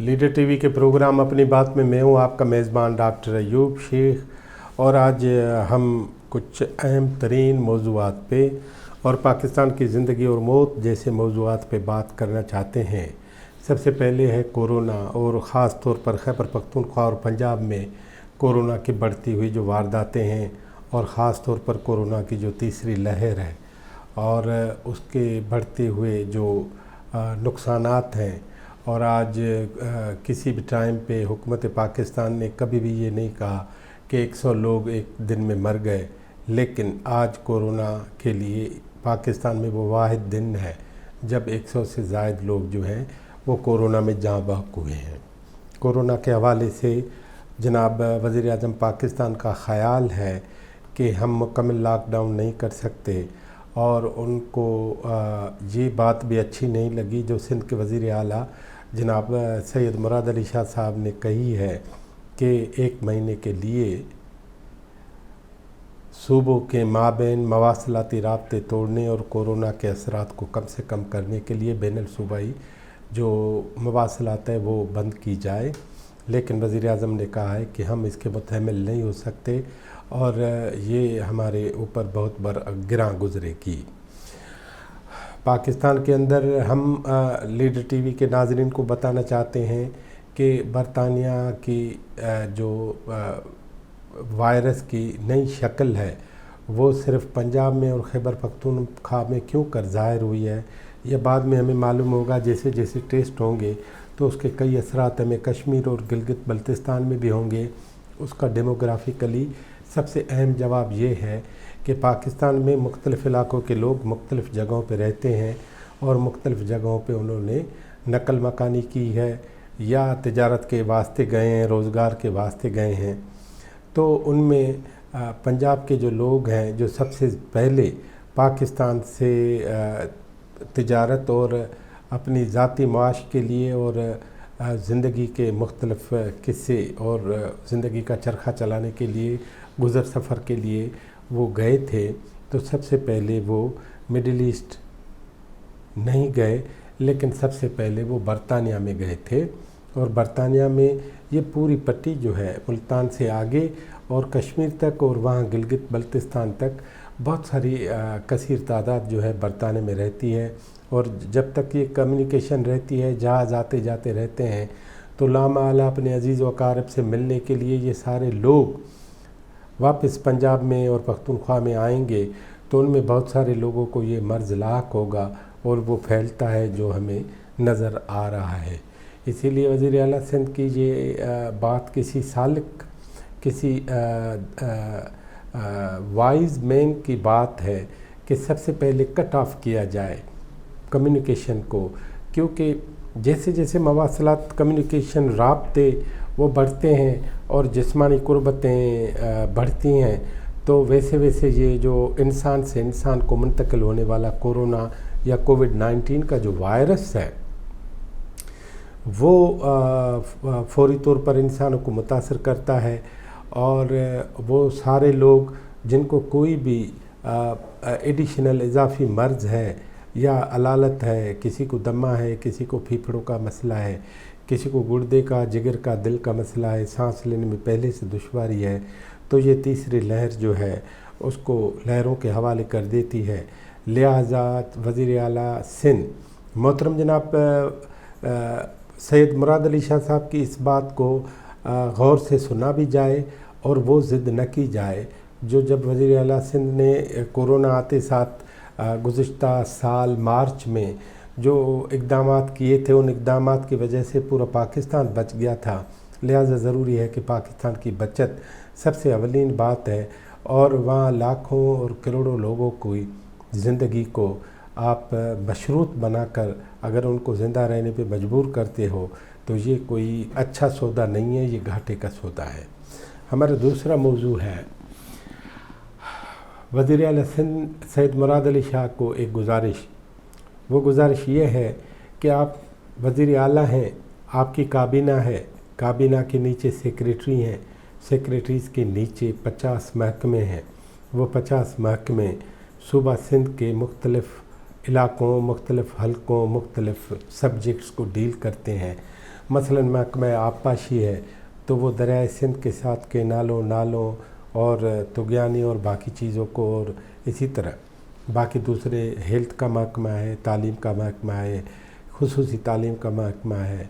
Leader T V کے programme اپنی بات میں ہوں آپ کا میزبان ڈاکٹر ایوب شیخ، اور آج ہم کچھ اہم ترین موضوعات پہ اور پاکستان کی زندگی اور موت جیسے موضوعات پہ بات کرنا چاہتے ہیں۔ سب سے پہلے ہے کورونا، اور خاص طور پر خیبر پختونخوا اور پنجاب میں کورونا کی بڑھتی ہوئی جو وارداتیں ہیں، اور خاص طور پر کورونا کی جو تیسری لہر ہے اور اس کے بڑھتے ہوئے جو نقصانات ہیں۔ اور آج کسی بھی ٹائم پہ حکومت پاکستان نے کبھی بھی یہ نہیں کہا کہ 100 لوگ ایک دن میں مر گئے، لیکن آج کورونا کے لیے پاکستان میں وہ واحد دن ہے جب 100 سے زائد لوگ جو ہیں وہ کورونا میں جاں بحق ہوئے ہیں۔ کورونا کے حوالے سے جناب وزیر اعظم پاکستان کا خیال ہے کہ ہم مکمل لاک ڈاؤن نہیں کر سکتے، اور ان کو یہ بات بھی اچھی نہیں لگی جو سندھ کے وزیر اعلیٰ جناب سید مراد علی شاہ صاحب نے کہی ہے کہ 1 مہینے کے لیے صوبوں کے مابین مواصلاتی رابطے توڑنے اور کورونا کے اثرات کو کم سے کم کرنے کے لیے بین الصوبائی جو مواصلات ہے وہ بند کی جائے، لیکن وزیر اعظم نے کہا ہے کہ ہم اس کے متحمل نہیں ہو سکتے اور یہ ہمارے اوپر بہت گراں گزرے گی۔ پاکستان کے اندر ہم لیڈر ٹی وی کے ناظرین کو بتانا چاہتے ہیں کہ برطانیہ کی جو وائرس کی نئی شکل ہے وہ صرف پنجاب میں اور خیبر پختونخوا میں کیوں کر ظاہر ہوئی ہے، یہ بعد میں ہمیں معلوم ہوگا جیسے جیسے ٹیسٹ ہوں گے تو اس کے کئی اثرات ہمیں کشمیر اور گلگت بلتستان میں بھی ہوں گے۔ اس کا ڈیموگرافیکلی سب سے اہم جواب یہ ہے کہ پاکستان میں مختلف علاقوں کے لوگ مختلف جگہوں پہ رہتے ہیں، اور مختلف جگہوں پہ انہوں نے نقل مکانی کی ہے یا تجارت کے واسطے گئے ہیں، روزگار کے واسطے گئے ہیں۔ تو ان میں پنجاب کے جو لوگ ہیں جو سب سے پہلے پاکستان سے تجارت اور اپنی ذاتی معاش کے لیے اور زندگی کے مختلف قصے اور زندگی کا چرخہ چلانے کے لیے گزر سفر کے لیے وہ گئے تھے، تو سب سے پہلے وہ مڈل ایسٹ نہیں گئے، لیکن سب سے پہلے وہ برطانیہ میں گئے تھے۔ اور برطانیہ میں یہ پوری پٹی جو ہے ملتان سے آگے اور کشمیر تک اور وہاں گلگت بلتستان تک بہت ساری کثیر تعداد جو ہے برطانیہ میں رہتی ہے، اور جب تک یہ کمیونیکیشن رہتی ہے، جہاز آتے جاتے رہتے ہیں، تو لامحالہ اپنے عزیز و اقارب سے ملنے کے لیے یہ سارے لوگ واپس پنجاب میں اور پختونخوا میں آئیں گے، تو ان میں بہت سارے لوگوں کو یہ مرض لاحق ہوگا اور وہ پھیلتا ہے جو ہمیں نظر آ رہا ہے۔ اسی لیے وزیر اعلیٰ سندھ کی یہ بات کسی سالک، کسی وائز مین کی بات ہے کہ سب سے پہلے کٹ آف کیا جائے کمیونیکیشن کو، کیونکہ جیسے جیسے مواصلات، کمیونیکیشن، رابطے وہ بڑھتے ہیں اور جسمانی قربتیں بڑھتی ہیں، تو ویسے ویسے یہ جو انسان سے انسان کو منتقل ہونے والا کورونا یا کووڈ-19 کا جو وائرس ہے وہ فوری طور پر انسانوں کو متاثر کرتا ہے، اور وہ سارے لوگ جن کو کوئی بھی ایڈیشنل اضافی مرض ہے یا علالت ہے، کسی کو دمہ ہے، کسی کو پھیپھڑوں کا مسئلہ ہے، کسی کو گردے کا، جگر کا، دل کا مسئلہ ہے، سانس لینے میں پہلے سے دشواری ہے، تو یہ تیسری لہر جو ہے اس کو لہروں کے حوالے کر دیتی ہے۔ لہٰذا وزیر اعلیٰ سندھ محترم جناب سید مراد علی شاہ صاحب کی اس بات کو غور سے سنا بھی جائے اور وہ ضد نہ کی جائے، جو جب وزیر اعلیٰ سندھ نے کورونا آتے ساتھ گزشتہ سال مارچ میں جو اقدامات کیے تھے، ان اقدامات کی وجہ سے پورا پاکستان بچ گیا تھا، لہٰذا ضروری ہے کہ پاکستان کی بچت سب سے اولین بات ہے، اور وہاں لاکھوں اور کروڑوں لوگوں کی زندگی کو آپ مشروط بنا کر اگر ان کو زندہ رہنے پہ مجبور کرتے ہو تو یہ کوئی اچھا سودا نہیں ہے، یہ گھاٹے کا سودا ہے۔ ہمارا دوسرا موضوع ہے وزیر اعلیٰ سندھ سید مراد علی شاہ کو ایک گزارش، وہ گزارش یہ ہے کہ آپ وزیر اعلیٰ ہیں، آپ کی کابینہ ہے، کابینہ کے نیچے سیکریٹری ہیں، سیکریٹریز کے نیچے 50 محکمے ہیں، وہ 50 محکمے صوبہ سندھ کے مختلف علاقوں، مختلف حلقوں، مختلف سبجیکٹس کو ڈیل کرتے ہیں۔ مثلا محکمہ آبپاشی ہے تو وہ دریائے سندھ کے ساتھ کے نالوں اور تغیانی اور باقی چیزوں کو، اور اسی طرح باقی دوسرے ہیلتھ کا محکمہ ہے، تعلیم کا محکمہ ہے، خصوصی تعلیم کا محکمہ ہے،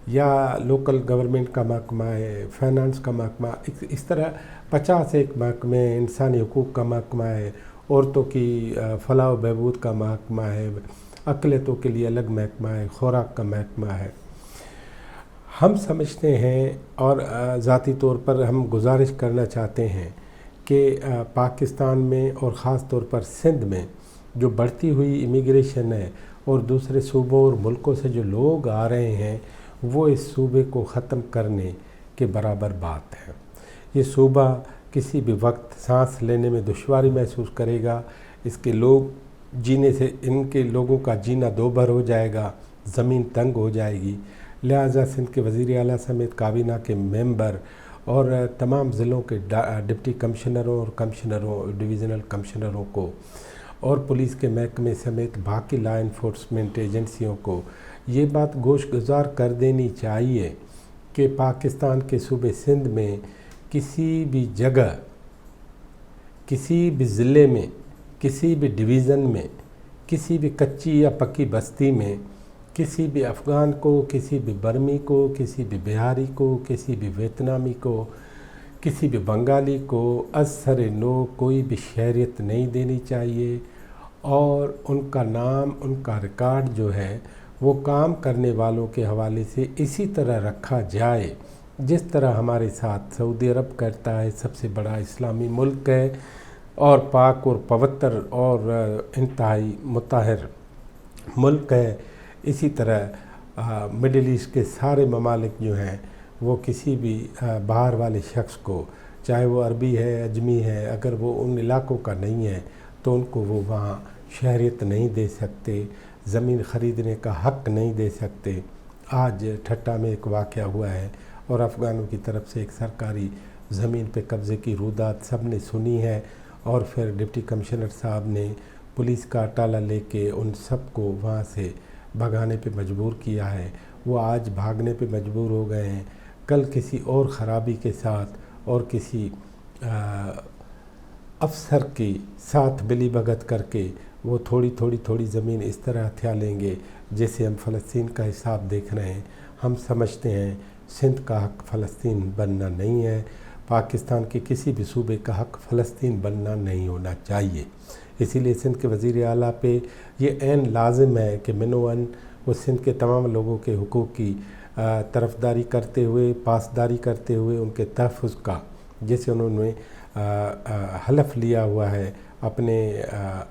یا لوکل گورنمنٹ کا محکمہ ہے، فائنانس کا محکمہ، اس طرح 50 ایک محکمے، انسانی حقوق کا محکمہ ہے، عورتوں کی فلاح و بہبود کا محکمہ ہے، اقلیتوں کے لیے الگ محکمہ ہے، خوراک کا محکمہ ہے۔ ہم سمجھتے ہیں اور ذاتی طور پر ہم گزارش کرنا چاہتے ہیں کہ پاکستان میں اور خاص طور پر سندھ میں جو بڑھتی ہوئی امیگریشن ہے اور دوسرے صوبوں اور ملکوں سے جو لوگ آ رہے ہیں، وہ اس صوبے کو ختم کرنے کے برابر بات ہے۔ یہ صوبہ کسی بھی وقت سانس لینے میں دشواری محسوس کرے گا، اس کے لوگ جینے سے، ان کے لوگوں کا جینا دوبھر ہو جائے گا، زمین تنگ ہو جائے گی۔ لہٰذا سندھ کے وزیر اعلیٰ سمیت کابینہ کے ممبر اور تمام ضلعوں کے ڈپٹی کمشنروں اور ڈویژنل کمشنروں کو اور پولیس کے محکمے سمیت باقی لا انفورسمنٹ ایجنسیوں کو یہ بات گوش گزار کر دینی چاہیے کہ پاکستان کے صوبے سندھ میں کسی بھی جگہ، کسی بھی ضلع میں، کسی بھی ڈویژن میں، کسی بھی کچی یا پکی بستی میں کسی بھی افغان کو، کسی بھی برمی کو، کسی بھی بہاری کو، کسی بھی ویتنامی کو، کسی بھی بنگالی کو از سر نو کوئی بھی شہریت نہیں دینی چاہیے، اور ان کا نام، ان کا ریکارڈ جو ہے وہ کام کرنے والوں کے حوالے سے اسی طرح رکھا جائے جس طرح ہمارے ساتھ سعودی عرب کرتا ہے، سب سے بڑا اسلامی ملک ہے اور پاک اور پوتر اور انتہائی مطہر ملک ہے۔ اسی طرح مڈل ایسٹ کے سارے ممالک جو ہیں وہ کسی بھی باہر والے شخص کو، چاہے وہ عربی ہے، اجمی ہے، اگر وہ ان علاقوں کا نہیں ہے تو ان کو وہ وہاں شہریت نہیں دے سکتے، زمین خریدنے کا حق نہیں دے سکتے۔ آج ٹھٹا میں ایک واقعہ ہوا ہے اور افغانوں کی طرف سے ایک سرکاری زمین پہ قبضے کی رودات سب نے سنی ہے، اور پھر ڈپٹی کمشنر صاحب نے پولیس کا اٹالہ لے کے ان سب کو وہاں سے بھگانے پہ مجبور کیا ہے۔ وہ آج بھاگنے پہ مجبور ہو گئے ہیں، کل کسی اور خرابی کے ساتھ اور کسی افسر کی ساتھ ملی بھگت کر کے وہ تھوڑی زمین اس طرح ہتھیا لیں گے جیسے ہم فلسطین کا حساب دیکھ رہے ہیں۔ ہم سمجھتے ہیں سندھ کا حق فلسطین بننا نہیں ہے، پاکستان کے کسی بھی صوبے کا حق فلسطین بننا نہیں ہونا چاہیے۔ اسی لیے سندھ کے وزیر اعلیٰ پہ یہ عین لازم ہے کہ منوعاً وہ سندھ کے تمام لوگوں کے حقوق کی طرفداری کرتے ہوئے، پاسداری کرتے ہوئے ان کے تحفظ کا، جیسے انہوں نے حلف لیا ہوا ہے اپنے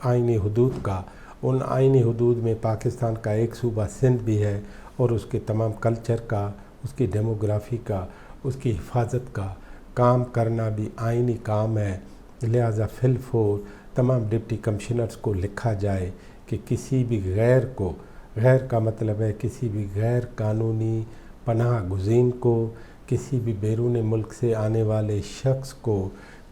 آئینی حدود کا، ان آئینی حدود میں پاکستان کا ایک صوبہ سندھ بھی ہے اور اس کے تمام کلچر کا، اس کی ڈیموگرافی کا، اس کی حفاظت کا کام کرنا بھی آئینی کام ہے۔ لہٰذا فی الفور تمام ڈپٹی کمشنرز کو لکھا جائے کہ کسی بھی غیر کو، غیر کا مطلب ہے کسی بھی غیر قانونی پناہ گزین کو، کسی بھی بیرون ملک سے آنے والے شخص کو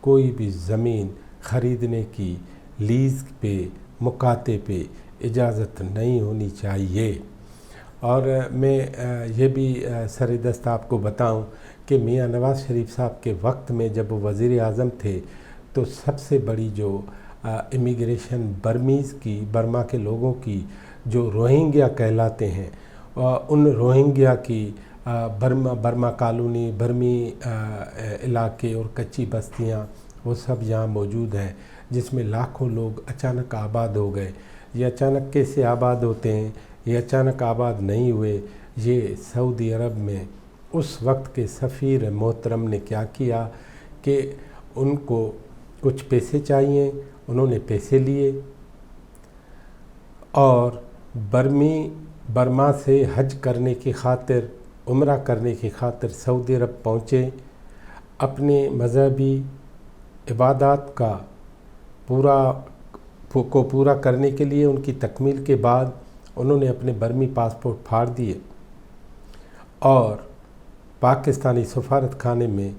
کوئی بھی زمین خریدنے کی لیز پہ، مکاتے پہ اجازت نہیں ہونی چاہیے۔ اور میں یہ بھی سر دست آپ کو بتاؤں کہ میاں نواز شریف صاحب کے وقت میں جب وہ وزیر اعظم تھے تو سب سے بڑی جو امیگریشن برمیز کی، برما کے لوگوں کی جو روہنگیا کہلاتے ہیں، ان روہنگیا کی برما کالونی، برمی علاقے اور کچی بستیاں وہ سب یہاں موجود ہیں، جس میں لاکھوں لوگ اچانک آباد ہو گئے۔ یہ اچانک کیسے آباد ہوتے ہیں؟ یہ اچانک آباد نہیں ہوئے، یہ سعودی عرب میں اس وقت کے سفیر محترم نے کیا کیا کہ ان کو کچھ پیسے چاہیے، انہوں نے پیسے لیے اور برما سے حج کرنے کی خاطر، عمرہ کرنے کی خاطر سعودی عرب پہنچے۔ اپنے مذہبی عبادات کا پورا کرنے کے لیے ان کی تکمیل کے بعد انہوں نے اپنے برمی پاسپورٹ پھاڑ دیے اور پاکستانی سفارت خانے میں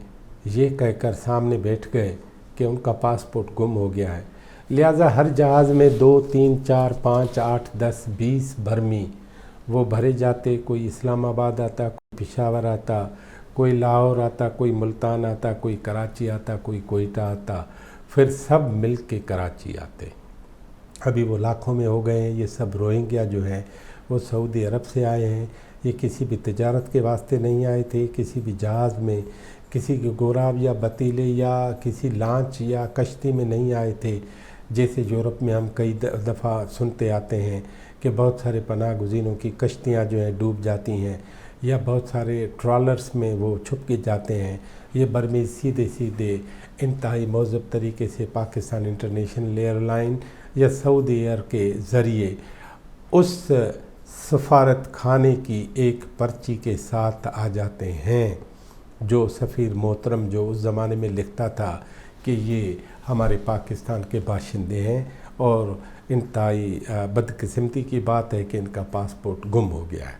یہ کہہ کر سامنے بیٹھ گئے کہ ان کا پاسپورٹ گم ہو گیا ہے۔ لہٰذا ہر جہاز میں 2 3 4 5 8 10 20 برمی وہ بھرے جاتے، کوئی اسلام آباد آتا، کوئی پشاور آتا، کوئی لاہور آتا، کوئی ملتان آتا، کوئی کراچی آتا، کوئی کوئٹہ آتا، پھر سب مل کے کراچی آتے۔ ابھی وہ لاکھوں میں ہو گئے ہیں۔ یہ سب روہنگیا جو ہیں وہ سعودی عرب سے آئے ہیں۔ یہ کسی بھی تجارت کے واسطے نہیں آئے تھے، کسی بھی جہاز میں، کسی کے گوراب یا بتیلے یا کسی لانچ یا کشتی میں نہیں آئے تھے، جیسے یورپ میں ہم کئی دفعہ سنتے آتے ہیں کہ بہت سارے پناہ گزینوں کی کشتیاں جو ہیں ڈوب جاتی ہیں، یا بہت سارے ٹرالرز میں وہ چھپ کے جاتے ہیں۔ یہ برمی سیدھے انتہائی مہذب طریقے سے پاکستان انٹرنیشنل ایئر لائن یا سعودی ایئر کے ذریعے اس سفارت خانے کی ایک پرچی کے ساتھ آ جاتے ہیں، جو سفیر محترم جو اس زمانے میں لکھتا تھا کہ یہ ہمارے پاکستان کے باشندے ہیں، اور انتہائی بدقسمتی کی بات ہے کہ ان کا پاسپورٹ گم ہو گیا ہے۔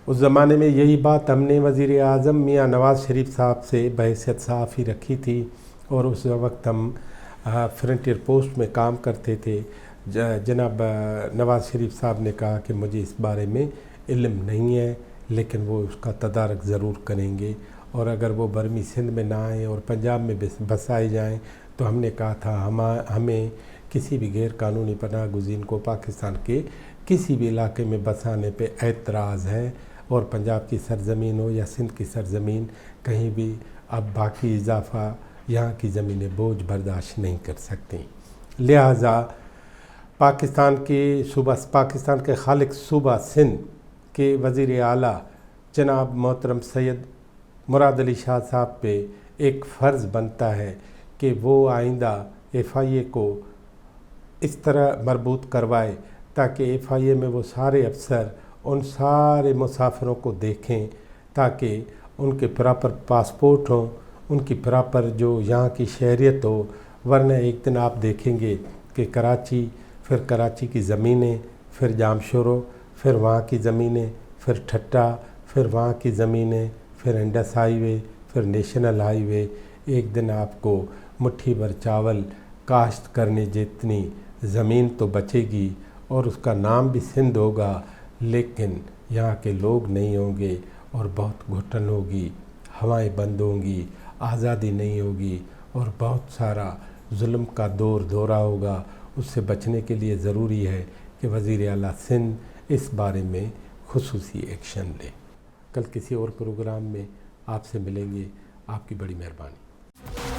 اس زمانے میں یہی بات ہم نے وزیر اعظم میاں نواز شریف صاحب سے بحیثیت صحافی رکھی تھی، اور اس وقت ہم فرنٹیئر پوسٹ میں کام کرتے تھے۔ جناب نواز شریف صاحب نے کہا کہ مجھے اس بارے میں علم نہیں ہے، لیکن وہ اس کا تدارک ضرور کریں گے، اور اگر وہ برمی سندھ میں نہ آئیں اور پنجاب میں بسائے جائیں تو ہم نے کہا تھا ہمیں کسی بھی غیر قانونی پناہ گزین کو پاکستان کے کسی بھی علاقے میں بسانے پہ اعتراض ہے، اور پنجاب کی سرزمین ہو یا سندھ کی سرزمین، کہیں بھی اب باقی اضافہ یہاں کی زمینیں بوجھ برداشت نہیں کر سکتی۔ لہٰذا پاکستان کے خالق صوبہ سندھ کے وزیر اعلیٰ جناب محترم سید مراد علی شاہ صاحب پہ ایک فرض بنتا ہے کہ وہ آئندہ ایف آئی اے کو اس طرح مربوط کروائے تاکہ ایف آئی اے میں وہ سارے افسر ان سارے مسافروں کو دیکھیں، تاکہ ان کے پراپر پاسپورٹ ہوں، ان کی پراپر جو یہاں کی شہریت ہو، ورنہ ایک دن آپ دیکھیں گے کہ کراچی، پھر کراچی کی زمینیں، پھر جامشورو، پھر وہاں کی زمینیں، پھر ٹھٹا، پھر وہاں کی زمینیں، پھر انڈس ہائی وے، پھر نیشنل ہائی وے، ایک دن آپ کو مٹھی بھر چاول کاشت کرنے جتنی زمین تو بچے گی، اور اس کا نام بھی سندھ ہوگا، لیکن یہاں کے لوگ نہیں ہوں گے، اور بہت گھٹن ہوگی، ہوائیں بند ہوں گی، آزادی نہیں ہوگی، اور بہت سارا ظلم کا دورہ ہوگا۔ اس سے بچنے کے لیے ضروری ہے کہ وزیر اعلیٰ سندھ اس بارے میں خصوصی ایکشن لے۔ کل کسی اور پروگرام میں آپ سے ملیں گے۔ آپ کی بڑی مہربانی۔